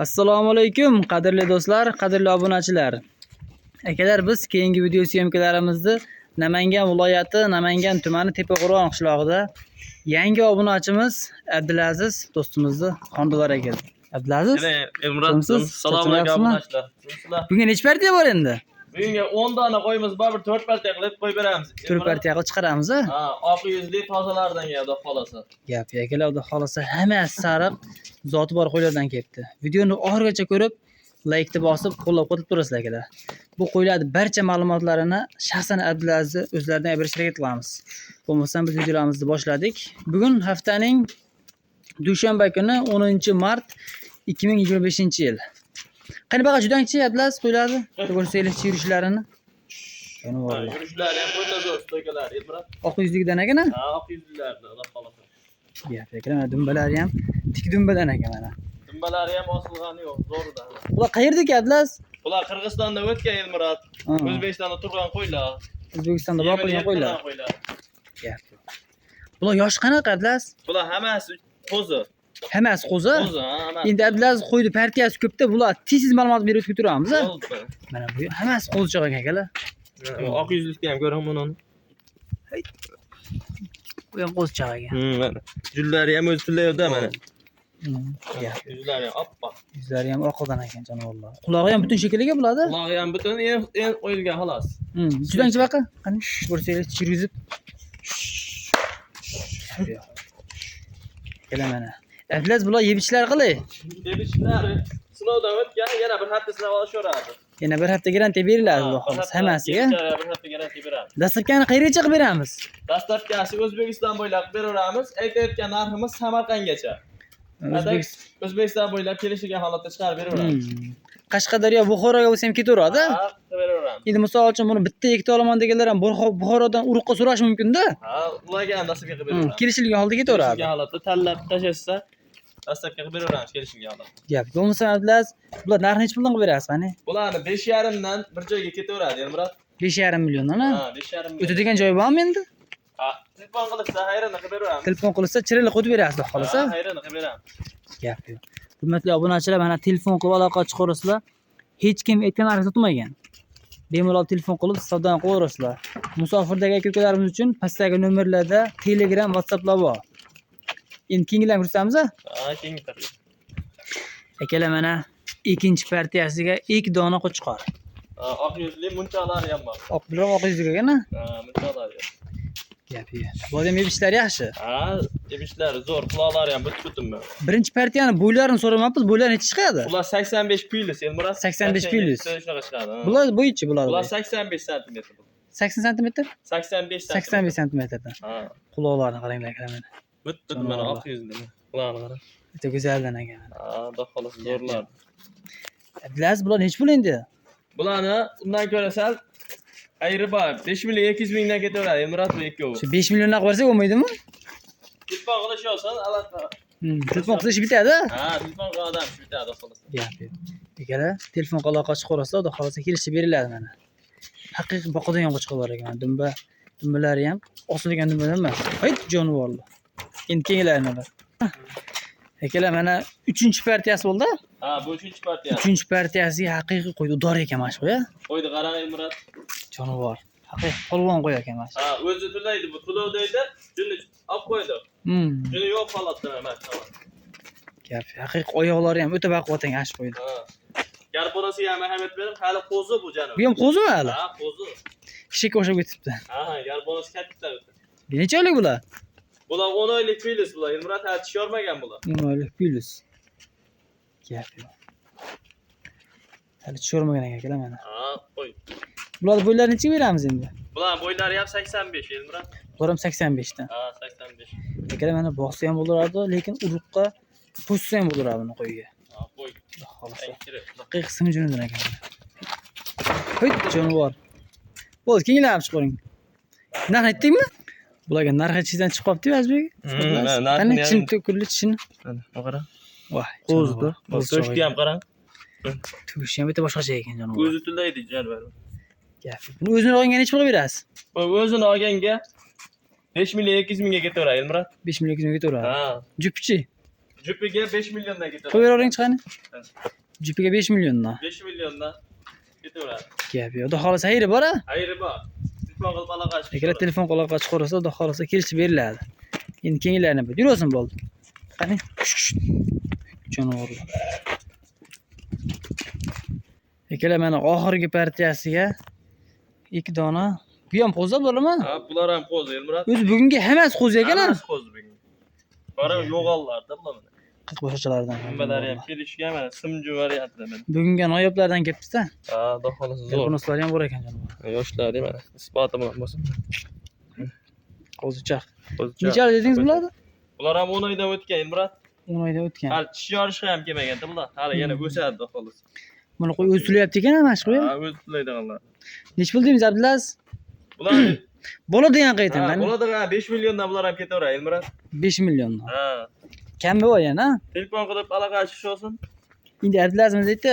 Assalomu alaykum qadrli do'stlar, qadrli obunachilar. Akalar, biz keyingi video syomkalarimizni Namangan viloyati Namangan tumani Tepaqo'rg'on qishlog'ida yangi obunachimiz Abdulaziz do'stimizni xonadonlariga keldik. Abdulaziz, Emmuratjon, assalomu alaykum obunachilar. Bugun necha partiya bor endi? Bugunga 10 dona qo'yimiz bor, bir 4 partiya qilib qo'yib beramiz. 4 partiya qilib chiqaramiz. Ha, oq yuzli tozalardan keldi xolasa. Gap akalar, xudo xolasa hammasi sariq zoti bor qo'ylardan kelibdi. Videoni oxirigacha ko'rib, like ni bosib, qo'llab-quvvatlab turasizlar akalar. Bu qo'ylarning barcha ma'lumotlarini shaxsan Abdulaziz o'zlaridan berishga qilamiz. Bo'lmasam biz videolarimizni boshladik. Bugun haftaning dushanba kuni 10-mart 2025-yil. Qani baqa juda kichik Abdulaziz qo'ylarni, ko'rsanglar yurishlarini. Yurishlari ham o'ta zo'r stoykalar, Elmurat. Oq yuzligidan ekana? Ha, oq yuzlilardan, xudo xolasa. Gap akalar, dumbalari ham tik dumbadan ekan mana. Dumbalari ham osilgani yo'q, zo'ridan. Bular qayerdagi Abdulaziz? Bular Qirg'izistonda o'tgan Elmurat. O'zbekistonda turgan qo'ylar. O'zbekistonda boqilgan qo'ylar. Gap. Bular yosh qanaqa Abdulaziz? Bular hammasi qo'zi. Hammasi qo'zi? Qo'zi, ha. Endi Abdulaziz qo'ydi partiyasi ko'pda, bular tez ma'lumot berib o'tib turamiz. Mana bu hammasi qo'zichoq ekan akalar. Oq yuzlikni ham ko'ring buni. Bu ham qo'zichoq ekan. Mana. Jullari ham o'z tillayapti mana. Yuzlari ham oppoq. Yuzlari ham oqdan ekan janovorlar. Qulog'i ham butun shekilliga bo'ladi. Qulog'i ham butun en qo'yilgan xolos. Judanchi baqa. Qani ko'rsanglar yurgizib. Kela mana. Abdulaziz bular yebishlar qilay. Yebishlari sinovdan o'tgan, yana bir hafta sinov olishaveradi. Yana bir hafta garantiya beriladi bu xolos hammasiga. Bir hafta garantiya beramiz. Dasturxonni qayergacha qilib beramiz? Dasturxonni O'zbekiston bo'ylab beraveramiz. Aytayotgan narximiz Samarqandgacha. O'zbekiston bo'ylab kelishilgan holatda chiqarib beraveramiz. Qashqadaryo, Buxoroga bo'lsa ham ketaveradi. Ha, beraveramiz. Endi misol uchun buni bitta ikkita olaman deganlar ham Buxorodan urug'qa so'rash mumkin-da. Ha, ularga ham dasturga qilib beraveramiz. Kelishilgan holda ketaveradi. Kelishilgan holatda tanlab tashashsa, dasturga qilib beraveramiz kelishilgan holatda. Gap. Bo'lmasa Abdulaziz, bular narxini necha puldan qilib berasiz, qani? Bularni 5,5 dan bir joyga ketaveradi, Elmurat. 5,5 milliondan, ha? Ha, 5,5 million. O'tadigan joyi bormi endi? Ha, telefon qilsa, hayrini qilib beraveramiz. Telefon qilsa, chirilib qo'yib berasiz, xohlasa. Ha, hayrini qilib beramiz. Gap yo'q. Hurmatli obunachilar, mana telefon qilib aloqa chiqarasizlar. Hech kim aytgan narsa tutmagan. Bemalol telefon qilib savdoni qilaverasizlar. Musofirdagi aka-ukalarimiz uchun pastdagi nomerlarda Telegram, WhatsApplar bor. Endi keyingilarni ko'rsatamiz, a? Ha, keyingi partiya. Akalar mana ikkinchi partiyasiga 2 dona qo'chqor. Oq yuzli munchalari ham bor. Oq bilan oq yuzli ekan-a? Ha, munchalari. Gap yo'q. Bu ham yebishlari yaxshi. Ha, yebishlari zo'r, quloqlari ham butun-butun. Birinchi partiyani bo'ylarini so'ramabmiz. Bo'ylar necha chiqadi? Ular 85 plus, Elmurat. 85 plus. Shunaqa chiqadi. Bular bo'yichi bular. Ular 85 sm. 80 cm? 85 cm. 85 cm-dan. Ha. Quloqlarni qaranglar mana. Butun mana oq yuzli. Quloqni qara. Juda go'zaldan ekan. Ha, xudo xolasa zo'rlar. Abdulaziz, bular necha pul endi? Bularni undan ko'ra sal ayri bor. 5 million 200 mingdan ketaveradi, Elmurat bu ikkovi. Shu 5 milliondan qo'ysak bo'lmaydimi? Telefon qilish olsan, albatta. Telefon qilish bitadi? Ha, telefon qilgan shu bitadi, xolos. Gap yo'q. Akalar, telefon aloqa chiqarasizlar, xudo xolasa kelishib beriladi mana. Haqiqiy boqadigan qo'chqor bor ekan. Dumbalari ham osilgan dumbalar emas. Hayt jonivorlar. Endi keyingilarni bor. Akalar, mana 3-partiyasi bo'ldi. Ha, bu 3-partiya. 3-partiyasiga haqiqiy qo'ydi, udor ekan mana shu, ya. Qo'ydi qarang, Elmurat. Jonivor. Haqiqiy polvon qo'y ekan mana. Ha, o'zi to'laydi, bu to'lov deydi. Juni olib qo'ydi. Juni yo'q holatda emas, tamam. Gap, haqiqiy oyoqlari ham o'ta baquvvat ekan ash qo'ydi. Ha. Garponasiga ham ahamiyat berib, hali qo'zi bu janob. Bu ham qo'zimi hali? Ha, qo'zi. Kishikka o'xshab ketibdi. Ha, garponasi katta o'ta. Necha oylik bular? Bular 10 oylik plus bular. Elmurat hali tish yormagan bular. 10 oylik plus. Gap yo'q. Hali tish yormagan ekan akalar mana. Ha, qo'y. Bular bo'ylarini necha beramiz endi? Bular bo'ylari ham 85, Elmurat. Bular ham 85 dan. Ha, 85. Akalar mana boqsa ham bo'lardi, lekin uruqqa po'shsa ham bo'lardi uni qo'yga. Ha, qo'y. Xolos. Haqiqiy Qism junidan ekan. Hoy, jonivor. Bo'ldi, keyinlab chiqaring. Narx aytdingmi? Bularga narx aytishdan chiqib qolibdi-yu, Azbek. Qani chin to'kildi chin. Mana qara. Voy, Qo'zdi. To'shki ham qarang. Tugishi ham bitta boshqacha ekan jonivor. O'zi to'laydi jadval. Gap. Buni o'zini olganga necha pulga berasiz? Bu o'zini olganga 5 million 200 mingga ketaveradi, Elmurat. 5 million ketaveradi. Ha. Jupichi. Jupiga 5 milliondan ketadi. Qo'yavering chiqani. Evet. Jupiga 5 milliondan. 5 milliondan ketaveradi. Gap yo'q. Xudo xolasa xayri bor a. Xayri bor. Telefon qilib aloqa qilish. Agar telefon aloqa chiqarsa, xudo xolasa kelishib beriladi. Endi keyingilarni bir yursin bo'ldi. Qani. Jonivorlar. Akalar mana oxirgi partiyasiga 2 dona. Bu ham qo'za bo'ladimi? Ha, bular ham qo'zi, Elmurod. O'zi bugungi hammasi qo'zi ekan a. Hammasi qo'zi bugun. Qora yo'g'onlarda bular mana. Qirqboshchalardan. Nimalar ham kelishgan mana simju variantda mana. Bugungi noyoblardan kelibdi-da. Ha, xudo xolasa zo'r. Telefonlari ham bor ekan jonivor. Yoshlar mana. Isboti bilan bo'lsin. Qo'zichoq. Qo'zicha. Necha oy dedingiz bularni? Bular ham 10 oydan o'tgan, Elmurod. 10 oyda o'tgan. Hali tish yorishga ham kelmaganda bular. Hali yana o'sadi, xudo xolasa. Buni qo'y o'zi tulayapti ekan, mashq qo'yib. Ha, o'zi tulaydiganlar. Nech pul deymiz Abdulaziz? Bular Bola degan qaytdi ha, mana. bo'ladigan 5 milliondan bular ham ketaveradi, Elmurod. 5 milliondan. Ha. Kammi bor yana? Telefon qilib aloqa qilish olsin. Endi Abdulazimiz aytdi,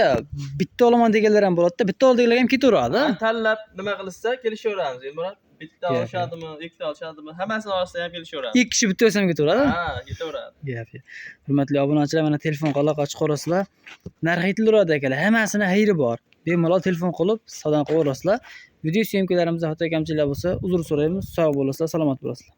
bitta olaman deganlar ham bo'ladi-da, bitta oldiganlar ham ketaveradi. Tanlab nima qilishsa kelishaveramiz, Elmurod. Bitta olishadimi, ikkita olishadimi, hammasini olsa ham kelishaveramiz. 2 kishi bitta olsa ham ketaveradi. Ha, ketaveradi. Gap yo'q. Hurmatli obunachilar, mana telefon aloqa chiqarasizlar. Narx aytilaveradi akalar, hammasini xayri bor. Bemalol telefon qilib, savdo qilib olasizlar. Video syomkalarimiz xato kamchiliklar bo'lsa, uzr so'raymiz. Sog' bo'lasizlar, salomat bo'lasizlar.